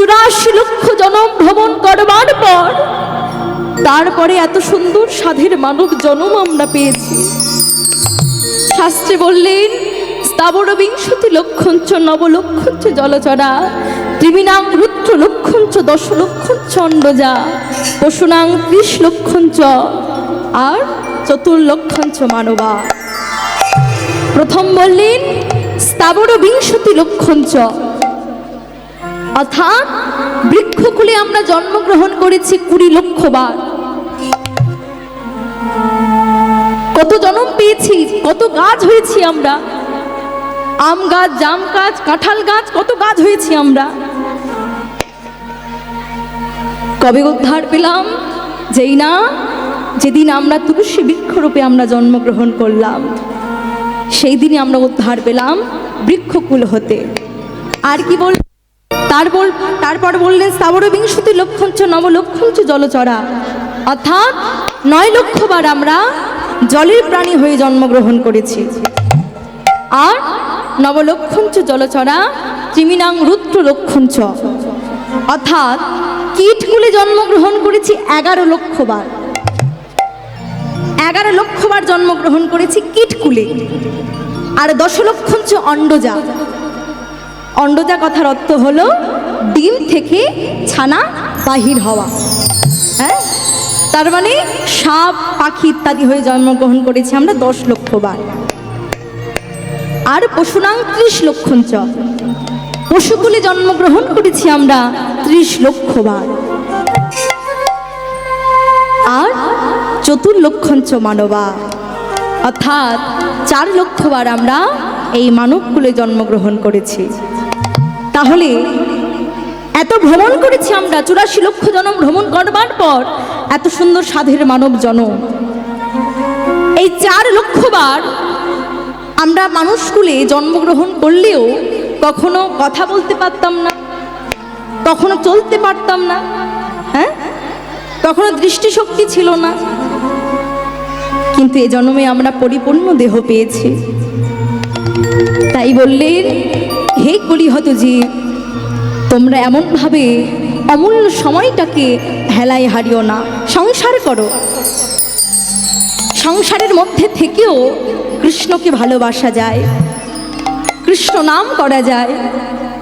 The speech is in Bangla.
84 লক্ষ জনম ভ্রমণ করবার পর তারপরে এত সুন্দর সাধের মানব জন্ম আমরা পেয়েছি। শাস্ত্রে বললেন, স্থাবর বিংশতি লক্ষঞ্চ নবলক্ষঞ্চ জলচরা, ত্রিমিনাং রুদ্র লক্ষঞ্চ দশ লক্ষঞ্চ অন্ডজা, পশুনাং 30 লক্ষঞ্চ আর চতুর্লক্ষঞ্চ মানবা। প্রথম বললেন স্থাবর বিংশতি লক্ষঞ্চ, অর্থাৎ বৃক্ষকুলে আমরা জন্মগ্রহণ করেছি 20 লক্ষ বার। কত জন্ম পেয়েছি, কত গাছ হয়েছি আমরা, আম গাছ, জাম গাছ, কাঁঠাল গাছ, কত গাছ হয়েছি আমরা। কবে উদ্ধার পেলাম? যেই না যেদিন আমরা তুলসী বৃক্ষরূপে আমরা জন্মগ্রহণ করলাম, সেই দিনই আমরা উদ্ধার পেলাম বৃক্ষকুল হতে। আর কি বল, তারপর বললেন স্থাবর বিংশতি লক্ষঞ্চ নবলক্ষঞ্চ জলচরা, অর্থাৎ 9 লক্ষ বার আমরা জলের প্রাণী হয়ে জন্মগ্রহণ করেছি। আর নবলক্ষঞ্চ জলচরা, ত্রিমিনাং রুদ্র লক্ষঞ্চ, অর্থাৎ কীটকুলে জন্মগ্রহণ করেছি 11 লক্ষ বার। 11 লক্ষ বার জন্মগ্রহণ করেছি কীটকুলে। আর 10 লক্ষঞ্চ অন্ডজা। অন্ডজা কথার অর্থ হলো ডিম থেকে ছানা বাহির হওয়া। হ্যাঁ, তার মানে সাপ, পাখি ইত্যাদি হয়ে জন্মগ্রহণ করেছি আমরা 10 লক্ষ বার। আর পশুনাং 30 লক্ষঞ্চ, পশুকুলে জন্মগ্রহণ করেছি আমরা 30 লক্ষ বার। আর চতুর্লক্ষঞ্চ মানবা, অর্থাৎ 4 লক্ষ বার আমরা এই মানবকুলে জন্মগ্রহণ করেছি। তাহলে এত ভ্রমণ করেছি আমরা, 84 লক্ষ জনম ভ্রমণ করবার পর এত সুন্দর সাধের মানব জনম। এই 4 লক্ষ বার আমরা মানুষকুলে জন্মগ্রহণ করলেও কখনো কথা বলতে পারতাম না, কখনো চলতে পারতাম না, হ্যাঁ, কখনো দৃষ্টিশক্তি ছিল না। কিন্তু এ জন্মে আমরা পরিপূর্ণ দেহ পেয়েছি। তাই বললেন, হে কলিহত জীব, তোমরা এমনভাবে অমূল্য সময়টাকে হেলায় হারিও না, সংসার করো। সংসারের মধ্যে থেকেও কৃষ্ণকে ভালোবাসা যায়, কৃষ্ণ নাম করা যায়।